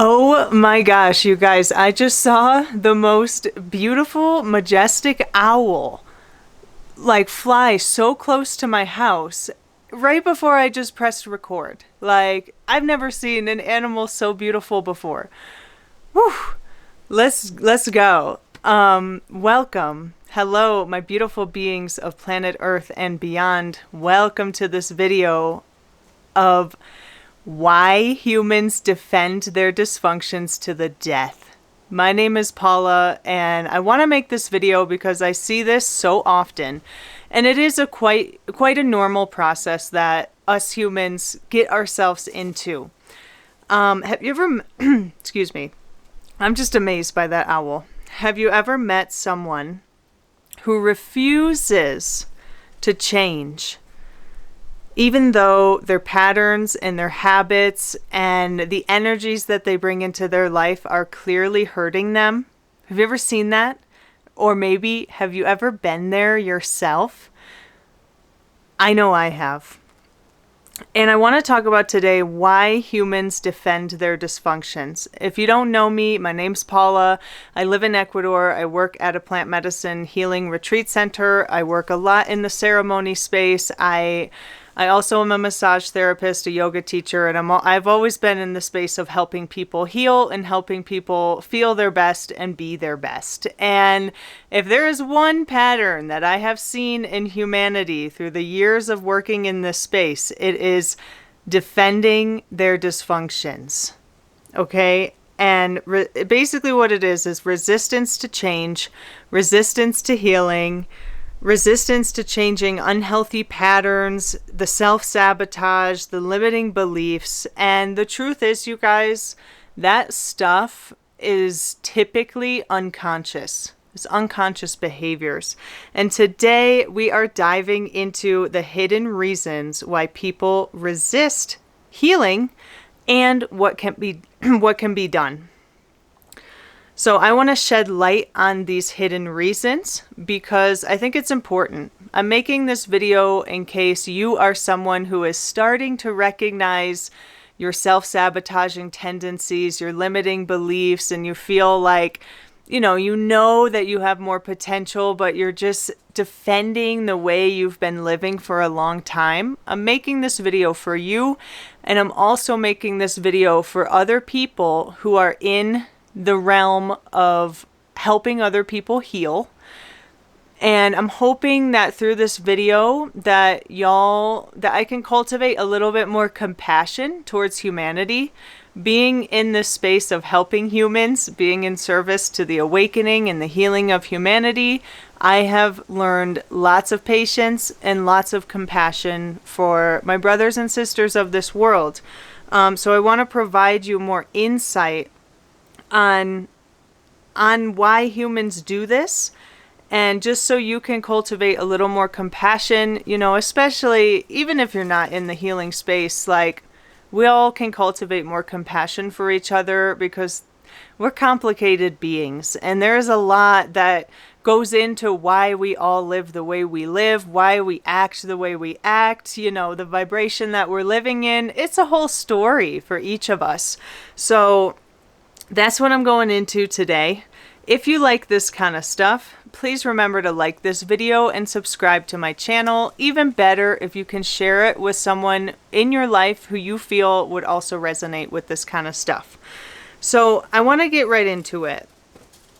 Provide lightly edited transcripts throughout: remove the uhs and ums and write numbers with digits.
Oh my gosh, you guys, I just saw the most beautiful, majestic owl like fly so close to my house right before I just pressed record. Like, I've never seen an animal so beautiful before. Whew. Let's go. Welcome. Hello, my beautiful beings of planet Earth and beyond. Welcome to this video of why humans defend their dysfunctions to the death. My name is Paula, and I want to make this video because I see this so often, and it is a quite a normal process that us humans get ourselves into. Have you ever, excuse me, I'm just amazed by that owl. Have you ever met someone who refuses to change? Even though their patterns and their habits and the energies that they bring into their life are clearly hurting them. Have you ever seen that? Or maybe have you ever been there yourself? I know I have. And I want to talk about today why humans defend their dysfunctions. If you don't know me, my name's Paula. I live in Ecuador. I work at a plant medicine healing retreat center. I work a lot in the ceremony space. I also am a massage therapist, a yoga teacher, and I've always been in the space of helping people heal and helping people feel their best and be their best. And if there is one pattern that I have seen in humanity through the years of working in this space, it is defending their dysfunctions. Okay? And basically what it is resistance to change, resistance to healing, resistance to changing unhealthy patterns, the self-sabotage, the limiting beliefs. And the truth is, you guys, that stuff is typically unconscious. It's unconscious behaviors. And today we are diving into the hidden reasons why people resist healing and what can be done. So I want to shed light on these hidden reasons because I think it's important. I'm making this video in case you are someone who is starting to recognize your self-sabotaging tendencies, your limiting beliefs, and you feel like, you know that you have more potential, but you're just defending the way you've been living for a long time. I'm making this video for you, and I'm also making this video for other people who are in the realm of helping other people heal. And I'm hoping that through this video that I can cultivate a little bit more compassion towards humanity, being in this space of helping humans, being in service to the awakening and the healing of humanity. I have learned lots of patience and lots of compassion for my brothers and sisters of this world. So I want to provide you more insight on why humans do this, and just so you can cultivate a little more compassion, especially even if you're not in the healing space. Like, we all can cultivate more compassion for each other because we're complicated beings, and there is a lot that goes into why we all live the way we live, why we act the way we act, the vibration that we're living in. It's a whole story for each of us. So that's what I'm going into today. If you like this kind of stuff, please remember to like this video and subscribe to my channel. Even better if you can share it with someone in your life who you feel would also resonate with this kind of stuff. So I want to get right into it.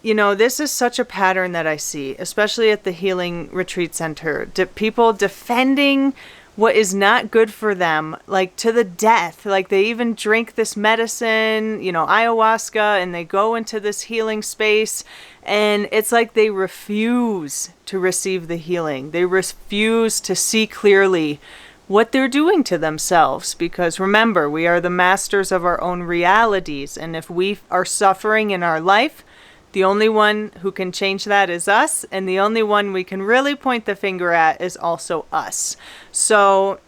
This is such a pattern that I see, especially at the Healing Retreat Center. People defending what is not good for them, like to the death. Like, they even drink this medicine, ayahuasca, and they go into this healing space, and it's like they refuse to receive the healing. They refuse to see clearly what they're doing to themselves, because remember, we are the masters of our own realities, and if we are suffering in our life, the only one who can change that is us, and the only one we can really point the finger at is also us. So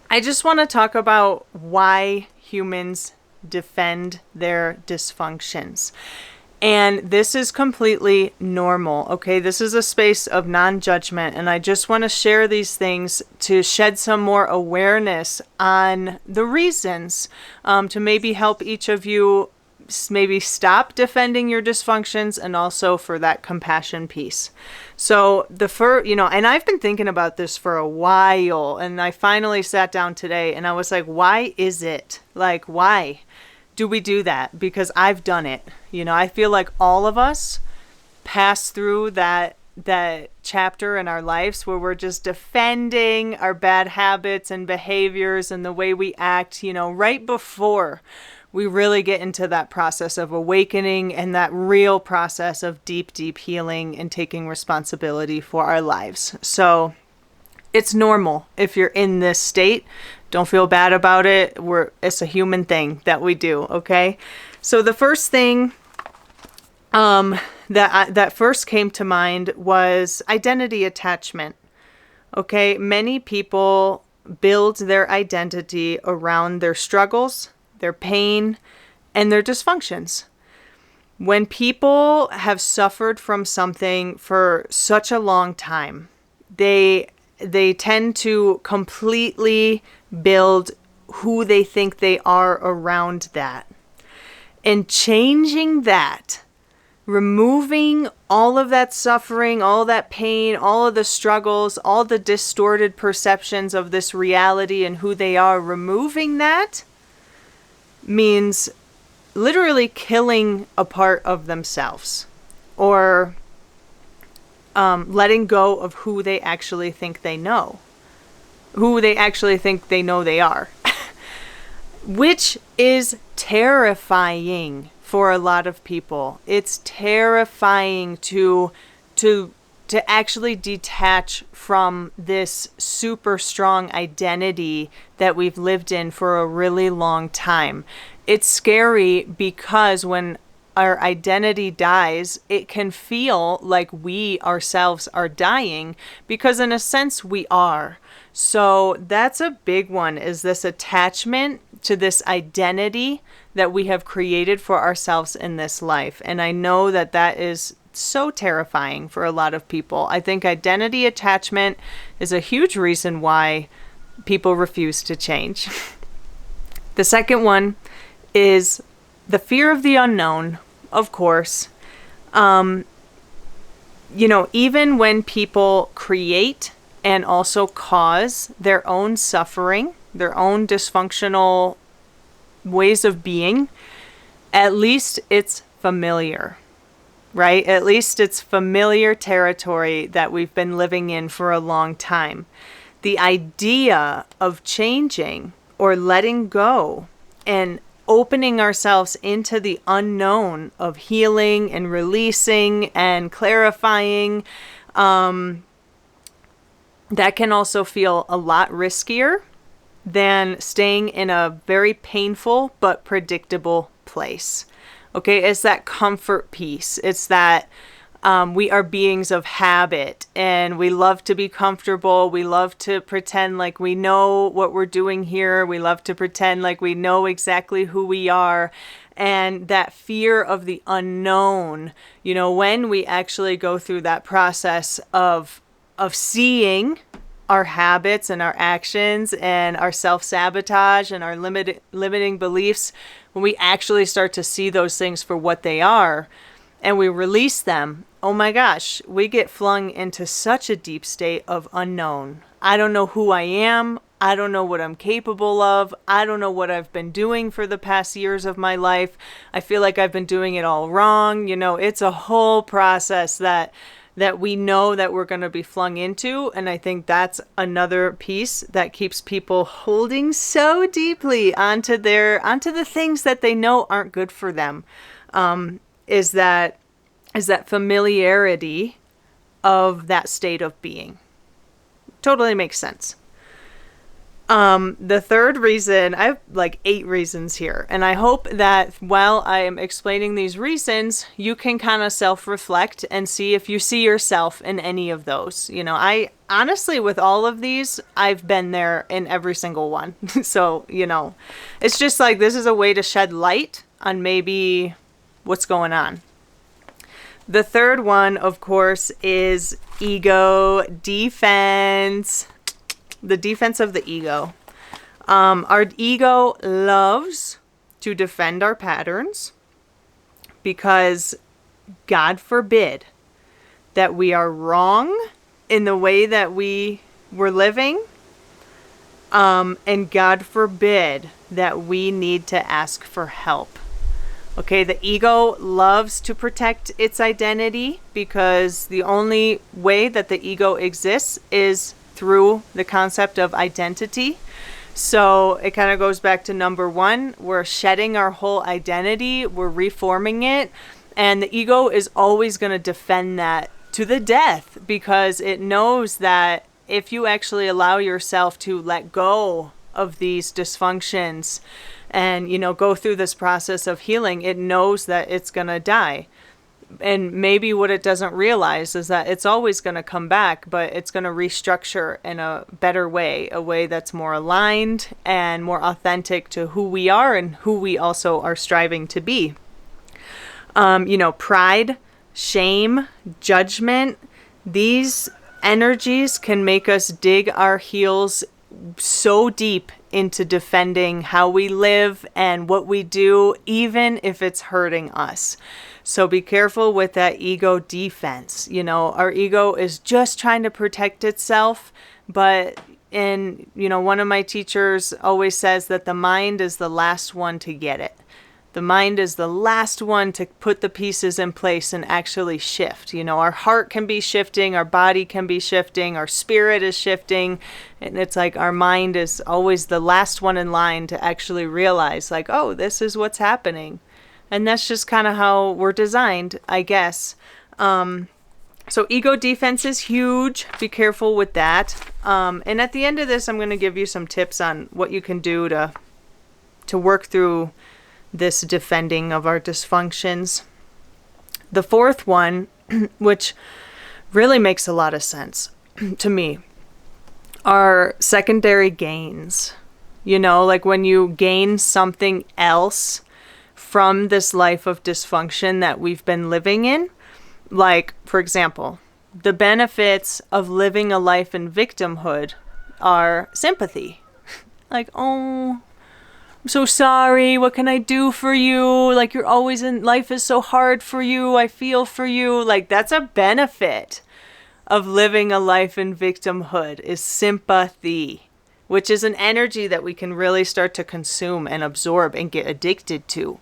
I just want to talk about why humans defend their dysfunctions. And this is completely normal, okay? This is a space of non-judgment, and I just want to share these things to shed some more awareness on the reasons, to maybe help each of you maybe stop defending your dysfunctions, and also for that compassion piece. So and I've been thinking about this for a while, and I finally sat down today and I was like, why is it? Like, why do we do that? Because I've done it. I feel like all of us pass through that chapter in our lives where we're just defending our bad habits and behaviors and the way we act, right before we really get into that process of awakening and that real process of deep, deep healing and taking responsibility for our lives. So it's normal if you're in this state. Don't feel bad about it. It's a human thing that we do, okay? So the first thing that first came to mind was identity attachment. Okay, many people build their identity around their struggles, their pain, and their dysfunctions. When people have suffered from something for such a long time, they tend to completely build who they think they are around that. And changing that, removing all of that suffering, all that pain, all of the struggles, all the distorted perceptions of this reality and who they are, removing that means literally killing a part of themselves, or letting go of who they actually think they know, who they actually think they know they are, which is terrifying for a lot of people. It's terrifying to actually detach from this super strong identity that we've lived in for a really long time. It's scary because when our identity dies, it can feel like we ourselves are dying, because in a sense we are. So that's a big one, is this attachment to this identity that we have created for ourselves in this life. And I know that is so terrifying for a lot of people. I think identity attachment is a huge reason why people refuse to change. The second one is the fear of the unknown, of course. Even when people create and also cause their own suffering, their own dysfunctional ways of being, at least it's familiar, right? At least it's familiar territory that we've been living in for a long time. The idea of changing or letting go and opening ourselves into the unknown of healing and releasing and clarifying, that can also feel a lot riskier than staying in a very painful but predictable place. Okay, it's that comfort piece. It's that we are beings of habit, and we love to be comfortable. We love to pretend like we know what we're doing here. We love to pretend like we know exactly who we are. And that fear of the unknown, when we actually go through that process of seeing our habits and our actions and our self-sabotage and our limiting beliefs, when we actually start to see those things for what they are and we release them, oh my gosh, we get flung into such a deep state of unknown. I don't know who I am. I don't know what I'm capable of. I don't know what I've been doing for the past years of my life. I feel like I've been doing it all wrong. It's a whole process that we know that we're going to be flung into. And I think that's another piece that keeps people holding so deeply onto the things that they know aren't good for them, is that familiarity of that state of being. Totally makes sense. The third reason, I have like 8 reasons here, and I hope that while I am explaining these reasons, you can kind of self-reflect and see if you see yourself in any of those. I honestly, with all of these, I've been there in every single one. So, it's just like, this is a way to shed light on maybe what's going on. The third one, of course, is ego defense. The defense of the ego. Our ego loves to defend our patterns. because God forbid that we are wrong in the way that we were living. And God forbid that we need to ask for help. Okay, the ego loves to protect its identity because the only way that the ego exists is through the concept of identity. So it kind of goes back to number one. We're shedding our whole identity. We're reforming it. And the ego is always going to defend that to the death because it knows that if you actually allow yourself to let go of these dysfunctions and, go through this process of healing, it knows that it's going to die. And maybe what it doesn't realize is that it's always going to come back, but it's going to restructure in a better way, a way that's more aligned and more authentic to who we are and who we also are striving to be. Pride, shame, judgment, these energies can make us dig our heels so deep into defending how we live and what we do, even if it's hurting us. So be careful with that ego defense. Our ego is just trying to protect itself, but one of my teachers always says that the mind is the last one to get it. The mind is the last one to put the pieces in place and actually shift. Our heart can be shifting, our body can be shifting, our spirit is shifting. And it's like our mind is always the last one in line to actually realize, like, oh, this is what's happening. And that's just kind of how we're designed, I guess. So ego defense is huge. Be careful with that. And at the end of this, I'm going to give you some tips on what you can do to work through this defending of our dysfunctions. The fourth one, which really makes a lot of sense to me, are secondary gains. Like when you gain something else from this life of dysfunction that we've been living in. Like, for example, the benefits of living a life in victimhood are sympathy. Like, oh, I'm so sorry. What can I do for you? Like, you're always life is so hard for you. I feel for you. Like, that's a benefit of living a life in victimhood is sympathy, which is an energy that we can really start to consume and absorb and get addicted to.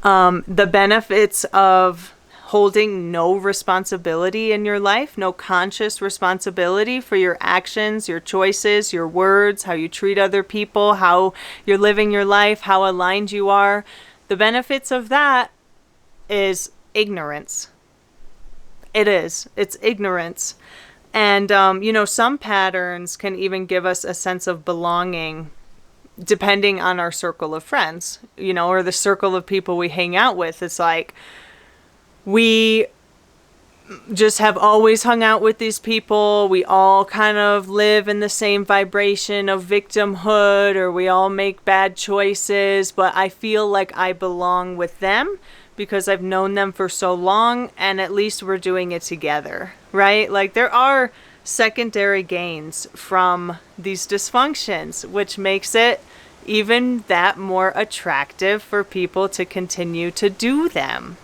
The benefits of holding no responsibility in your life, no conscious responsibility for your actions, your choices, your words, how you treat other people, how you're living your life, how aligned you are. The benefits of that is ignorance. It is. It's ignorance. And, some patterns can even give us a sense of belonging depending on our circle of friends, or the circle of people we hang out with. It's like, we just have always hung out with these people. We all kind of live in the same vibration of victimhood, or we all make bad choices, but I feel like I belong with them because I've known them for so long, and at least we're doing it together, right? Like, there are secondary gains from these dysfunctions, which makes it even that more attractive for people to continue to do them.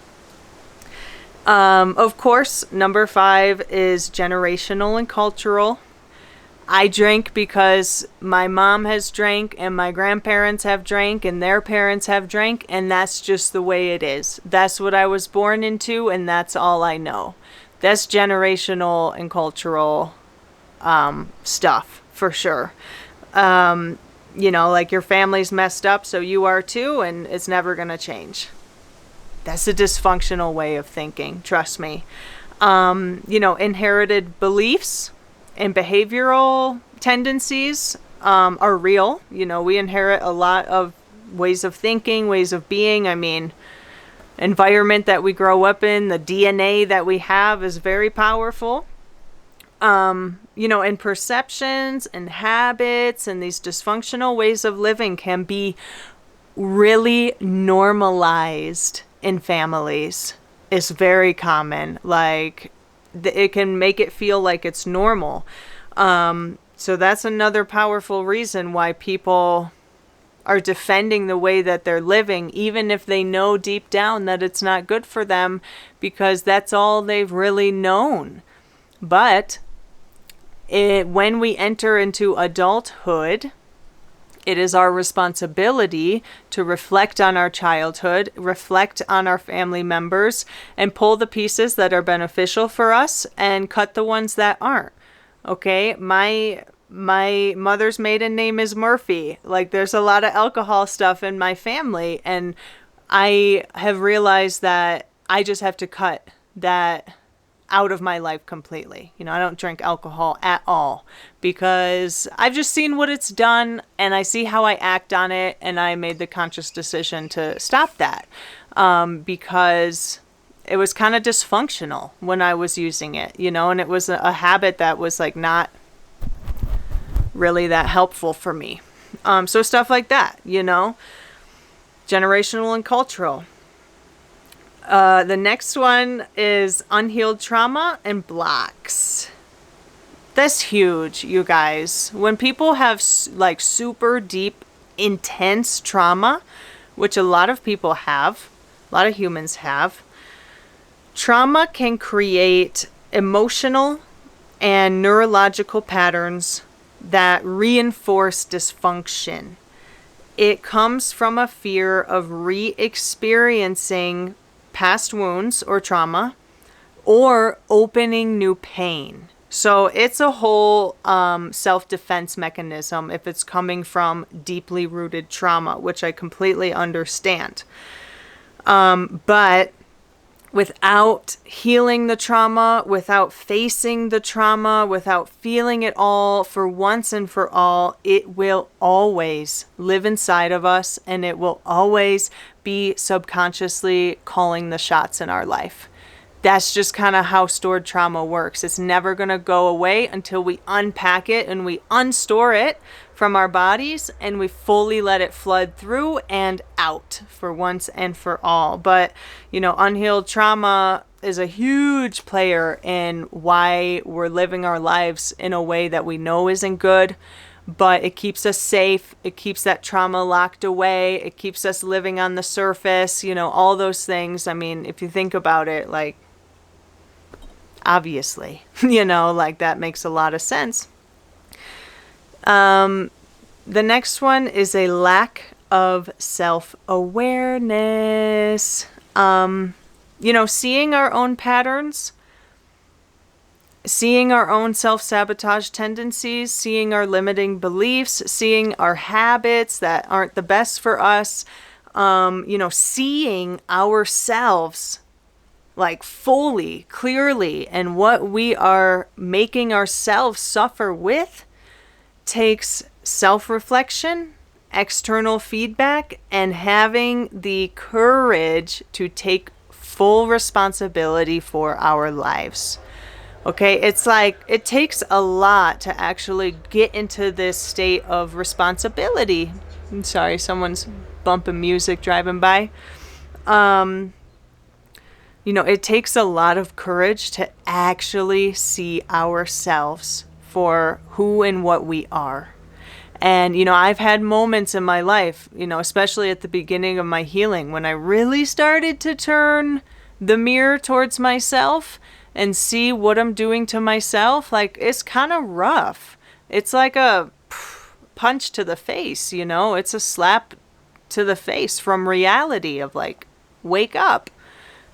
Of course, number 5 is generational and cultural. I drink because my mom has drank and my grandparents have drank and their parents have drank, and that's just the way it is. That's what I was born into, and that's all I know. That's generational and cultural stuff for sure. Like your family's messed up, so you are too, and it's never going to change. That's a dysfunctional way of thinking, trust me. Inherited beliefs and behavioral tendencies are real. We inherit a lot of ways of thinking, ways of being. Environment that we grow up in, the DNA that we have is very powerful. And perceptions and habits and these dysfunctional ways of living can be really normalized in families. It's very common. Like, it can make it feel like it's normal. So that's another powerful reason why people are defending the way that they're living, even if they know deep down that it's not good for them, because that's all they've really known. But when we enter into adulthood, it is our responsibility to reflect on our childhood, reflect on our family members, and pull the pieces that are beneficial for us and cut the ones that aren't. Okay, my mother's maiden name is Murphy. Like, there's a lot of alcohol stuff in my family, and I have realized that I just have to cut that out of my life completely. I don't drink alcohol at all because I've just seen what it's done, and I see how I act on it, and I made the conscious decision to stop that because it was kind of dysfunctional when I was using it, and it was a habit that was like not really that helpful for me. So stuff like that, generational and cultural. The next one is unhealed trauma and blocks. That's huge, you guys. When people have like super deep, intense trauma, which a lot of people have, a lot of humans have, trauma can create emotional and neurological patterns that reinforce dysfunction. It comes from a fear of re-experiencing past wounds or trauma, or opening new pain. So it's a whole self-defense mechanism if it's coming from deeply rooted trauma, which I completely understand. But without healing the trauma, without facing the trauma, without feeling it all for once and for all, it will always live inside of us, and it will always be subconsciously calling the shots in our life. That's just kind of how stored trauma works. It's never going to go away until we unpack it and we unstore it from our bodies and we fully let it flood through and out for once and for all. But, unhealed trauma is a huge player in why we're living our lives in a way that we know isn't good, but it keeps us safe. It keeps that trauma locked away. It keeps us living on the surface, all those things. I mean, if you think about it, like, obviously, like that makes a lot of sense. The next one is a lack of self-awareness. Seeing our own patterns, seeing our own self-sabotage tendencies, seeing our limiting beliefs, seeing our habits that aren't the best for us, seeing ourselves like fully, clearly, and what we are making ourselves suffer with takes self-reflection, external feedback, and having the courage to take full responsibility for our lives. Okay, it's like it takes a lot to actually get into this state of responsibility. I'm sorry, someone's bumping music driving by. It takes a lot of courage to actually see ourselves for who and what we are. And, I've had moments in my life, especially at the beginning of my healing, when I really started to turn the mirror towards myself and see what I'm doing to myself. Like, it's kind of rough. It's like a punch to the face, it's a slap to the face from reality of like, wake up.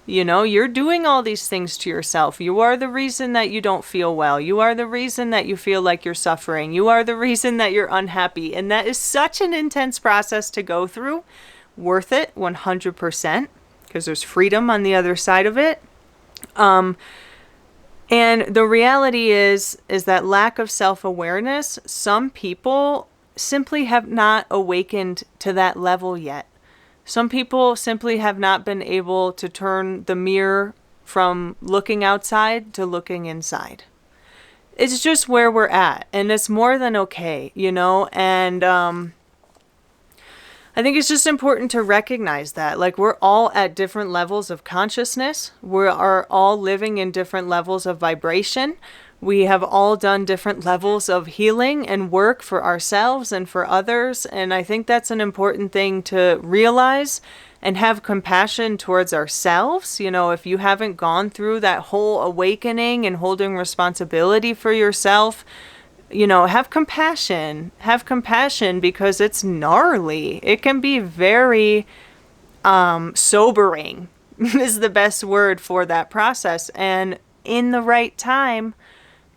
You're doing all these things to yourself. You are the reason that you don't feel well. You are the reason that you feel like you're suffering. You are the reason that you're unhappy. And that is such an intense process to go through. Worth it 100%, because there's freedom on the other side of it. And the reality is that lack of self-awareness, some people simply have not awakened to that level yet. Some people simply have not been able to turn the mirror from looking outside to looking inside. It's just where we're at, and it's more than okay, and I think it's just important to recognize that, like, we're all at different levels of consciousness. We are all living in different levels of vibration, We have all done different levels of healing and work for ourselves and for others. And I think that's an important thing to realize and have compassion towards ourselves. You know, if you haven't gone through that whole awakening and holding responsibility for yourself, you know, have compassion. Have compassion because it's gnarly. It can be very sobering is the best word for that process. And in the right time,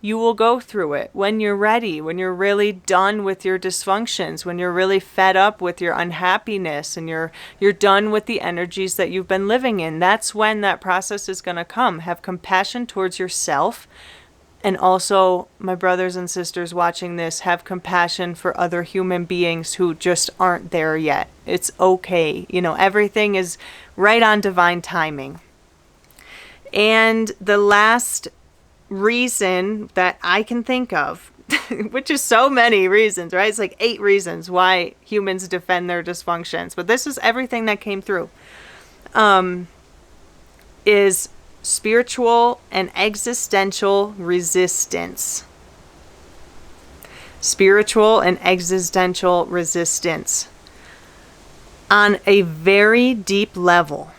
you will go through it when you're ready, when you're really done with your dysfunctions, when you're really fed up with your unhappiness and you're done with the energies that you've been living in. That's when that process is going to come. Have compassion towards yourself. And also, my brothers and sisters watching this, have compassion for other human beings who just aren't there yet. It's okay. You know, everything is right on divine timing. And the last reason that I can think of, which is so many reasons, right? It's like 8 reasons why humans defend their dysfunctions. But this is everything that came through. Is spiritual and existential resistance. Spiritual and existential resistance. On a very deep level,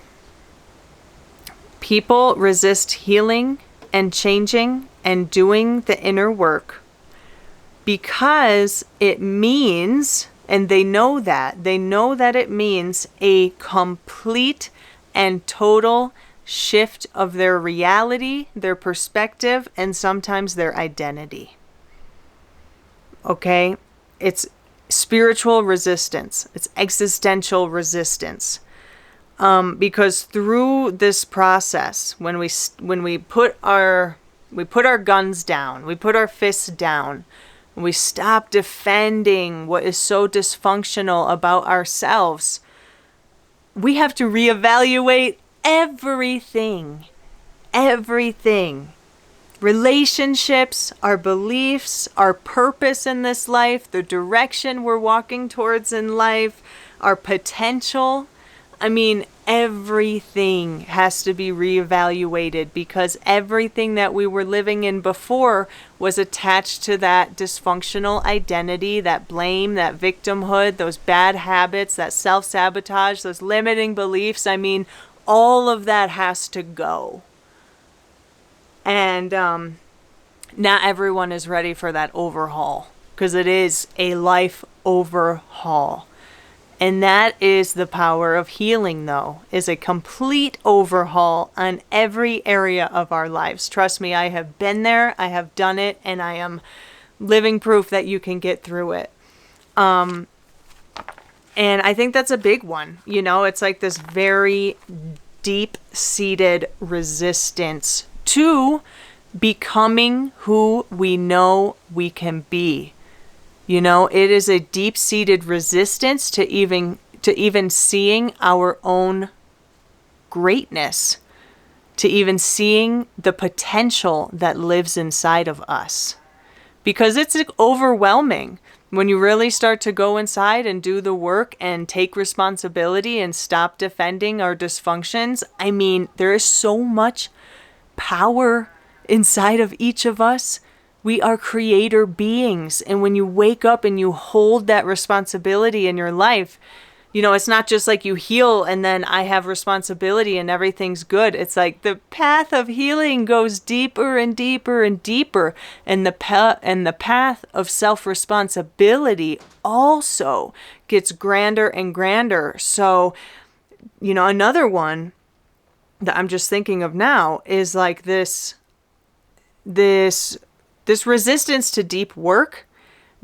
people resist healing and changing and doing the inner work because it means, and they know that it means a complete and total shift of their reality, their perspective, and sometimes their identity. Okay? It's spiritual resistance. It's existential resistance. Because through this process, when we put our guns down, we put our fists down, we stop defending what is so dysfunctional about ourselves, we have to reevaluate everything. Relationships, our beliefs, our purpose in this life, the direction we're walking towards in life, our potential. I mean, everything has to be reevaluated because everything that we were living in before was attached to that dysfunctional identity, that blame, that victimhood, those bad habits, that self-sabotage, those limiting beliefs. I mean, all of that has to go. And not everyone is ready for that overhaul because it is a life overhaul. And that is the power of healing, though, is a complete overhaul on every area of our lives. Trust me, I have been there, I have done it, and I am living proof that you can get through it. And I think that's a big one. You know, it's like this very deep-seated resistance to becoming who we know we can be. You know, it is a deep-seated resistance to even seeing our own greatness, to even seeing the potential that lives inside of us. Because it's overwhelming when you really start to go inside and do the work and take responsibility and stop defending our dysfunctions. I mean, there is so much power inside of each of us. We are creator beings. And when you wake up and you hold that responsibility in your life, you know, it's not just like you heal and then I have responsibility and everything's good. It's like the path of healing goes deeper and deeper and deeper. And the path of self-responsibility also gets grander and grander. So, you know, another one that I'm just thinking of now is like this resistance to deep work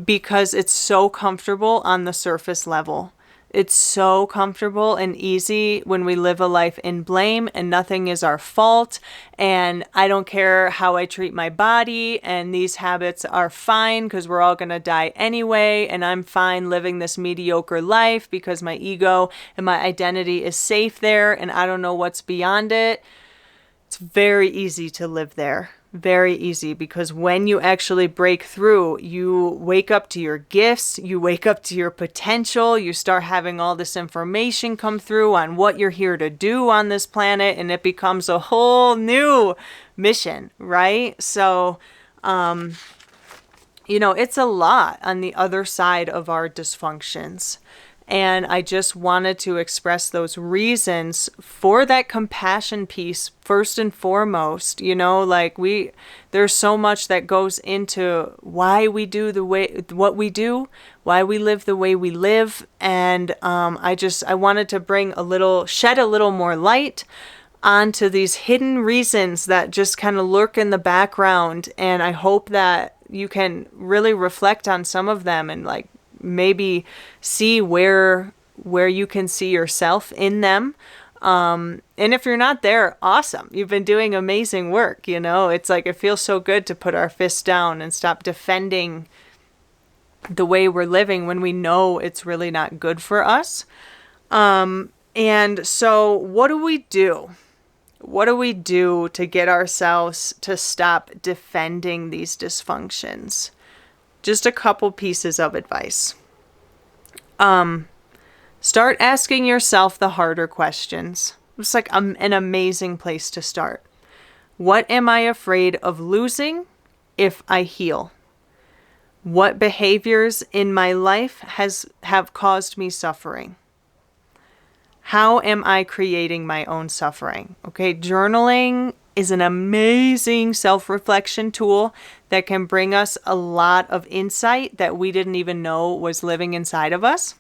because it's so comfortable on the surface level. It's so comfortable and easy when we live a life in blame and nothing is our fault and I don't care how I treat my body and these habits are fine because we're all going to die anyway and I'm fine living this mediocre life because my ego and my identity is safe there and I don't know what's beyond it. It's very easy to live there. Very easy, because when you actually break through, you wake up to your gifts, you wake up to your potential, you start having all this information come through on what you're here to do on this planet, and it becomes a whole new mission, right? So It's a lot on the other side of our dysfunctions. And I just wanted to express those reasons for that compassion piece first and foremost. There's so much that goes into why we do what we do, why we live the way we live. And I wanted to shed a little more light onto these hidden reasons that just kind of lurk in the background. And I hope that you can really reflect on some of them and maybe see where you can see yourself in them. And if you're not there, awesome. You've been doing amazing work. It's it feels so good to put our fists down and stop defending the way we're living when we know it's really not good for us. And so what do we do? What do we do to get ourselves to stop defending these dysfunctions? Just a couple pieces of advice. Start asking yourself the harder questions. It's an amazing place to start. What am I afraid of losing if I heal? What behaviors in my life have caused me suffering? How am I creating my own suffering? Okay, journaling is an amazing self-reflection tool that can bring us a lot of insight that we didn't even know was living inside of us.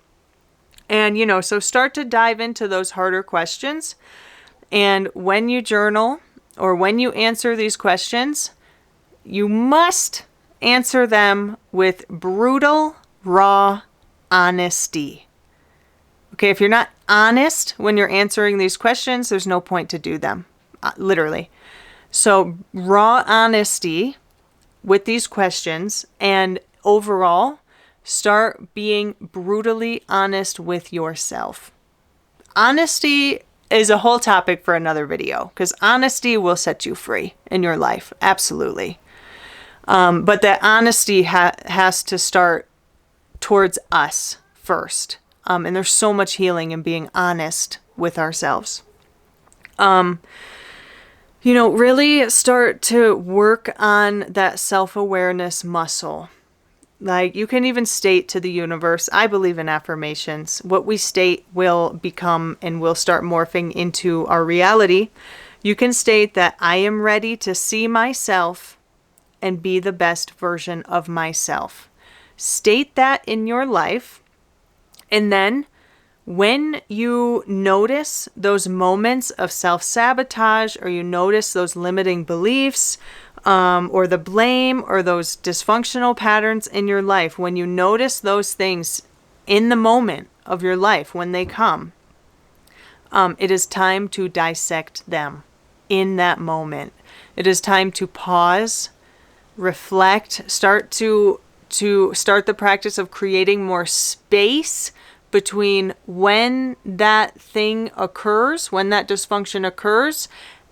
And, so start to dive into those harder questions. And when you journal or when you answer these questions, you must answer them with brutal, raw honesty. Okay, if you're not honest when you're answering these questions, there's no point to do them, literally. So raw honesty with these questions, and overall, start being brutally honest with yourself. Honesty is a whole topic for another video, because honesty will set you free in your life, absolutely. But that honesty has to start towards us first. And there's so much healing in being honest with ourselves. Really start to work on that self-awareness muscle. You can even state to the universe, I believe in affirmations. What we state will become and will start morphing into our reality. You can state that I am ready to see myself and be the best version of myself. State that in your life. And then when you notice those moments of self-sabotage, or you notice those limiting beliefs, or the blame, or those dysfunctional patterns in your life, when you notice those things in the moment of your life, when they come, it is time to dissect them in that moment. It is time to pause, reflect, start the practice of creating more space between when that thing occurs, when that dysfunction occurs,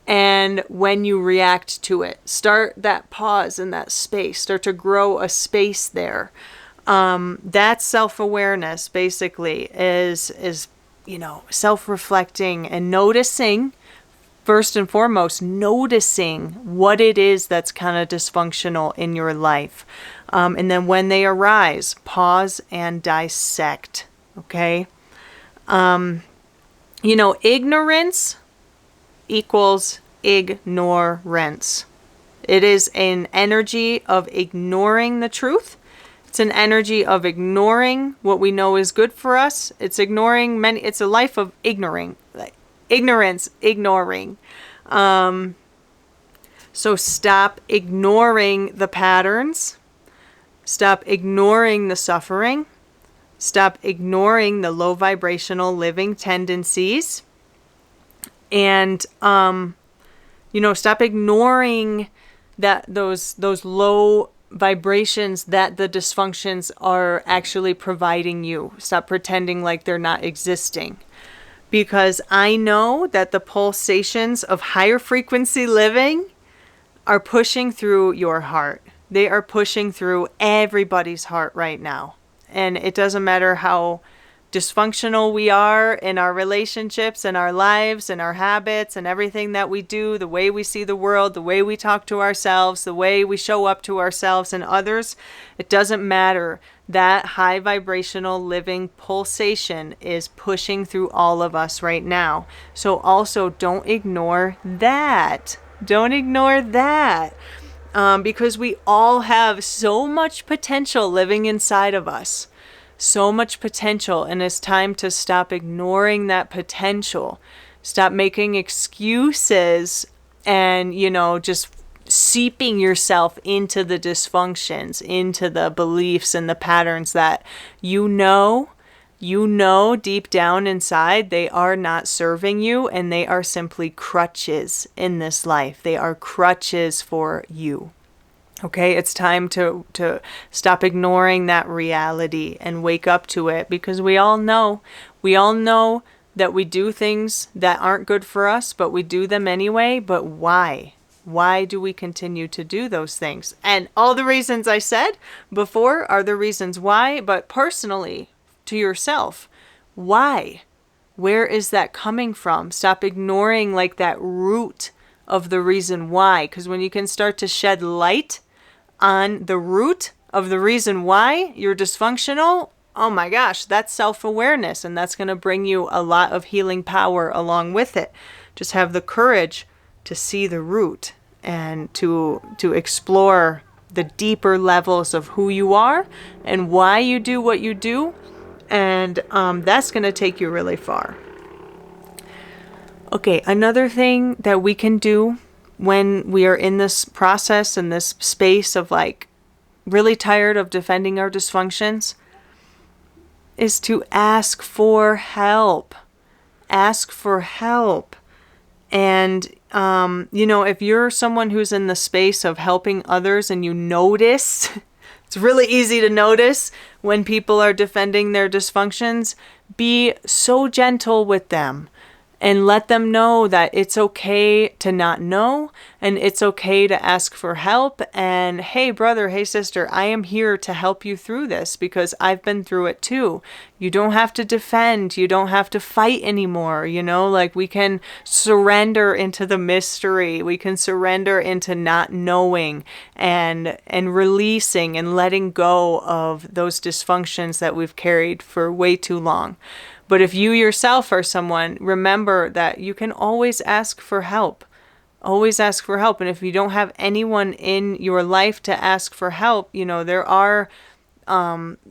and when you react to it. Start that pause and that space. Start to grow a space there. That self-awareness basically is self-reflecting and noticing, first and foremost, noticing what it is that's kind of dysfunctional in your life. And then when they arise, pause and dissect. Okay? Ignorance equals ignorance. It is an energy of ignoring the truth. It's an energy of ignoring what we know is good for us. It's a life of ignoring. Ignorance, ignoring. So stop ignoring the patterns. Stop ignoring the suffering. Stop ignoring the low vibrational living tendencies. And, stop ignoring those low vibrations that the dysfunctions are actually providing you. Stop pretending like they're not existing. Because I know that the pulsations of higher frequency living are pushing through your heart. They are pushing through everybody's heart right now. And it doesn't matter how dysfunctional we are in our relationships and our lives and our habits and everything that we do, the way we see the world, the way we talk to ourselves, the way we show up to ourselves and others, it doesn't matter. That high vibrational living pulsation is pushing through all of us right now. So also don't ignore that. Don't ignore that. Because we all have so much potential living inside of us. So much potential, and it's time to stop ignoring that potential. Stop making excuses and, just seeping yourself into the dysfunctions, into the beliefs and the patterns that you know deep down inside they are not serving you, and they are simply crutches in this life. They are crutches for you. Okay, it's time to stop ignoring that reality and wake up to it, because we all know that we do things that aren't good for us, but we do them anyway. But why? Why do we continue to do those things? And all the reasons I said before are the reasons why, but personally, to yourself, why? Where is that coming from? Stop ignoring like that root of the reason why, because when you can start to shed light on the root of the reason why you're dysfunctional, oh my gosh, that's self-awareness, and that's going to bring you a lot of healing power along with it. Just have the courage to see the root and to explore the deeper levels of who you are and why you do what you do, and that's going to take you really far. Okay, another thing that we can do when we are in this process, in this space of like really tired of defending our dysfunctions, is to ask for help. Ask for help. And, if you're someone who's in the space of helping others and you notice, it's really easy to notice when people are defending their dysfunctions, be so gentle with them. And let them know that it's okay to not know, and it's okay to ask for help. And hey, brother, hey, sister, I am here to help you through this because I've been through it too. You don't have to defend. You don't have to fight anymore. Like we can surrender into the mystery. We can surrender into not knowing and releasing and letting go of those dysfunctions that we've carried for way too long. But if you yourself are someone, remember that you can always ask for help. Always ask for help. And if you don't have anyone in your life to ask for help, there are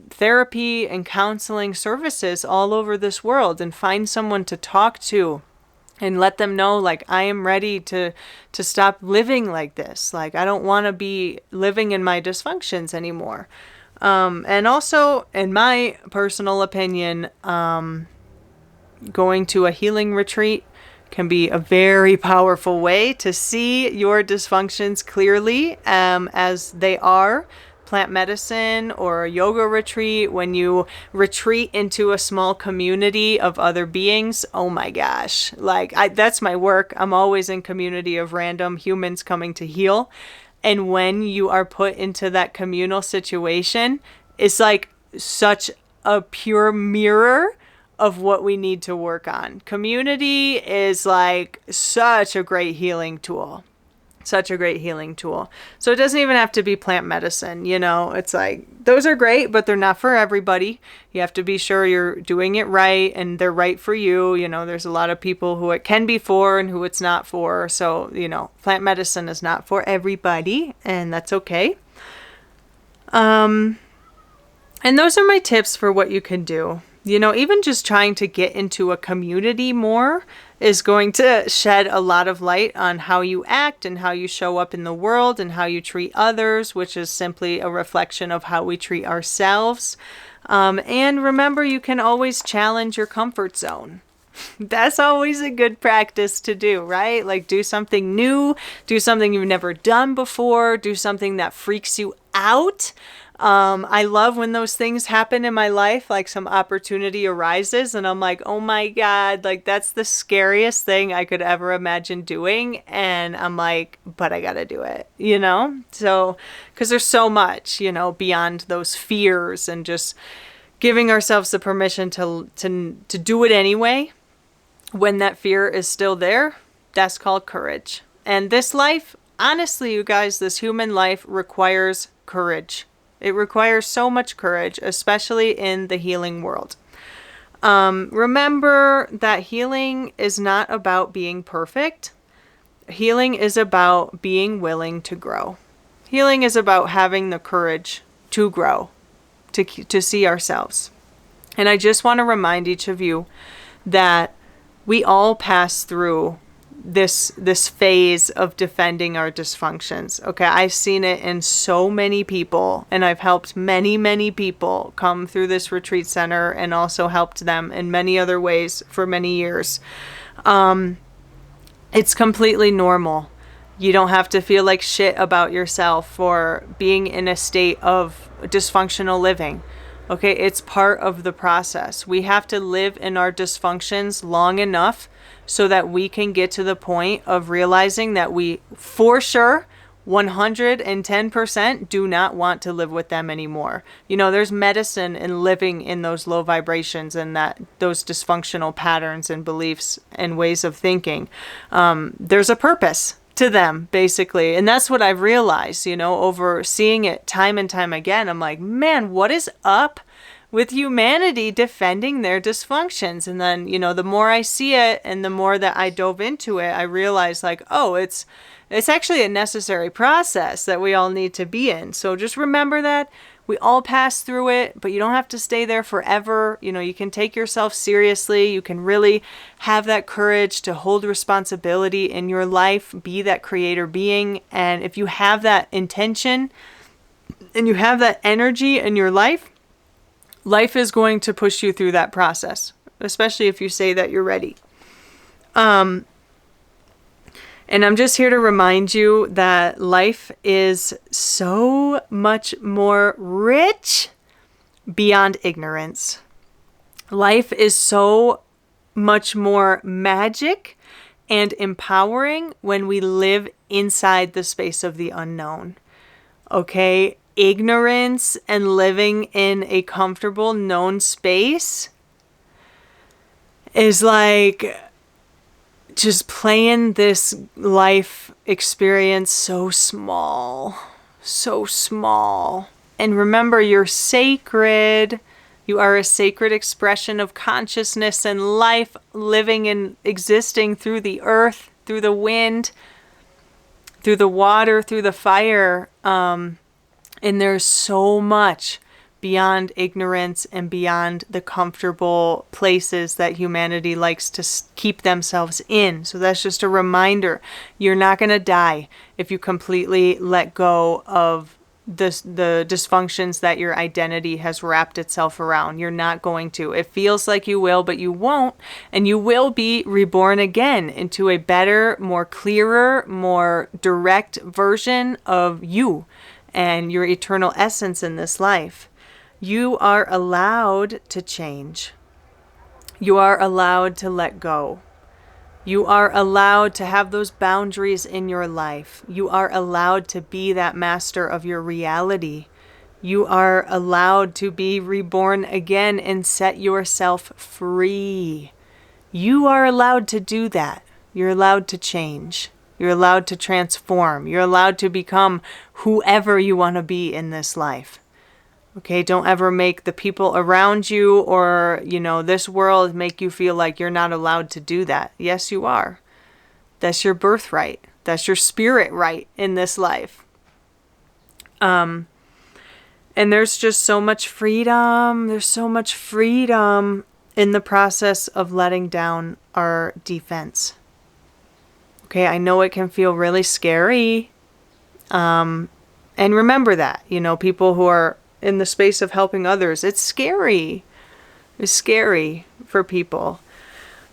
therapy and counseling services all over this world, and find someone to talk to and let them know, like, I am ready to stop living like this. Like, I don't want to be living in my dysfunctions anymore. And also, in my personal opinion, going to a healing retreat can be a very powerful way to see your dysfunctions clearly, as they are. Plant medicine or a yoga retreat, when you retreat into a small community of other beings, oh my gosh, that's my work. I'm always in community of random humans coming to heal. And when you are put into that communal situation, it's like such a pure mirror of what we need to work on. Community is like such a great healing tool. Such a great healing tool. So it doesn't even have to be plant medicine, it's like, those are great, but they're not for everybody. You have to be sure you're doing it right and they're right for you. There's a lot of people who it can be for and who it's not for. So, plant medicine is not for everybody, and that's okay. And those are my tips for what you can do. Even just trying to get into a community more is going to shed a lot of light on how you act and how you show up in the world and how you treat others, which is simply a reflection of how we treat ourselves. And remember, you can always challenge your comfort zone. That's always a good practice to do, right? Like, do something new, do something you've never done before, do something that freaks you out. I love when those things happen in my life, like some opportunity arises and I'm like, oh my God, like that's the scariest thing I could ever imagine doing. And I'm like, but I gotta do it, So, because there's so much, beyond those fears, and just giving ourselves the permission to do it anyway when that fear is still there, that's called courage. And this life, honestly, you guys, this human life requires courage. It requires so much courage, especially in the healing world. Remember that healing is not about being perfect. Healing is about being willing to grow. Healing is about having the courage to grow, to see ourselves. And I just want to remind each of you that we all pass through this phase of defending our dysfunctions. Okay, I've seen it in so many people, and I've helped many people come through this retreat center and also helped them in many other ways for many years. It's completely normal. You don't have to feel like shit about yourself for being in a state of dysfunctional living. Okay, it's part of the process. We have to live in our dysfunctions long enough so that we can get to the point of realizing that we, for sure, 110% do not want to live with them anymore. You know, there's medicine in living in those low vibrations and those dysfunctional patterns and beliefs and ways of thinking. There's a purpose to them, basically. And that's what I've realized, you know, over seeing it time and time again. I'm like, man, what is up with humanity defending their dysfunctions? And then, you know, the more I see it and the more that I dove into it, I realized like, oh, it's actually a necessary process that we all need to be in. So just remember that we all pass through it, but you don't have to stay there forever. You know, you can take yourself seriously. You can really have that courage to hold responsibility in your life, be that creator being. And if you have that intention and you have that energy in your life, life is going to push you through that process, especially if you say that you're ready. And I'm just here to remind you that life is so much more rich beyond ignorance. Life is so much more magic and empowering when we live inside the space of the unknown. Okay? Ignorance and living in a comfortable known space is like just playing this life experience so small. And remember, you're sacred. You are a sacred expression of consciousness and life, living and existing through the earth, through the wind, through the water, through the fire. And there's so much beyond ignorance and beyond the comfortable places that humanity likes to keep themselves in. So that's just a reminder. You're not going to die if you completely let go of the dysfunctions that your identity has wrapped itself around. You're not going to. It feels like you will, but you won't. And you will be reborn again into a better, more clearer, more direct version of you and your eternal essence in this life. You are allowed to change. You are allowed to let go. You are allowed to have those boundaries in your life. You are allowed to be that master of your reality. You are allowed to be reborn again and set yourself free. You are allowed to do that. You're allowed to change. You're allowed to transform. You're allowed to become whoever you want to be in this life. Okay, don't ever make the people around you or, you know, this world make you feel like you're not allowed to do that. Yes, you are. That's your birthright. That's your spirit right in this life. And there's just so much freedom. There's so much freedom in the process of letting down our defense. Okay, I know it can feel really scary. And remember that, you know, people who are in the space of helping others, it's scary. It's scary for people.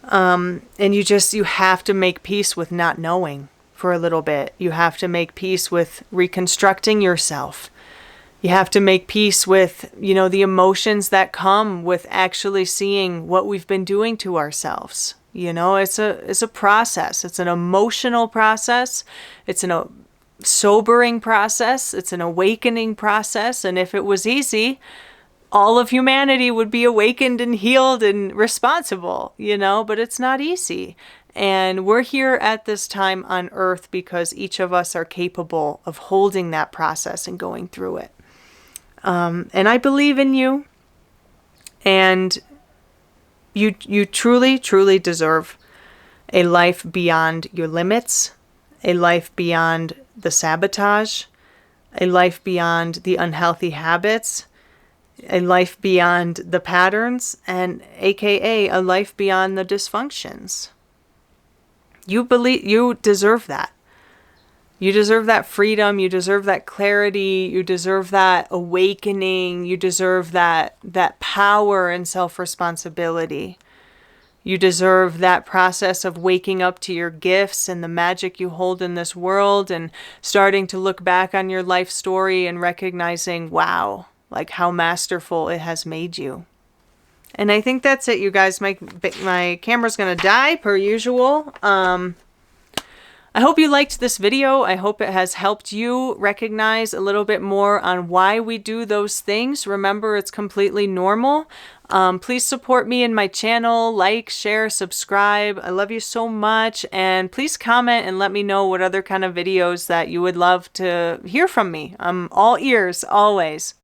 And you have to make peace with not knowing for a little bit. You have to make peace with reconstructing yourself. You have to make peace with, you know, the emotions that come with actually seeing what we've been doing to ourselves. You know, it's a process. It's an emotional process. It's a sobering process. It's an awakening process. And if it was easy, all of humanity would be awakened and healed and responsible, but it's not easy. And we're here at this time on earth because each of us are capable of holding that process and going through it. And I believe in you. And you truly, truly deserve a life beyond your limits, a life beyond the sabotage, a life beyond the unhealthy habits, a life beyond the patterns, and AKA a life beyond the dysfunctions. You deserve that. You deserve that freedom. You deserve that clarity. You deserve that awakening. You deserve that power and self-responsibility. You deserve that process of waking up to your gifts and the magic you hold in this world and starting to look back on your life story and recognizing, wow, like how masterful it has made you. And I think that's it, you guys. My camera's going to die per usual. I hope you liked this video. I hope it has helped you recognize a little bit more on why we do those things. Remember, it's completely normal. Please support me in my channel. Like, share, subscribe. I love you so much. And please comment and let me know what other kind of videos that you would love to hear from me. I'm all ears, always.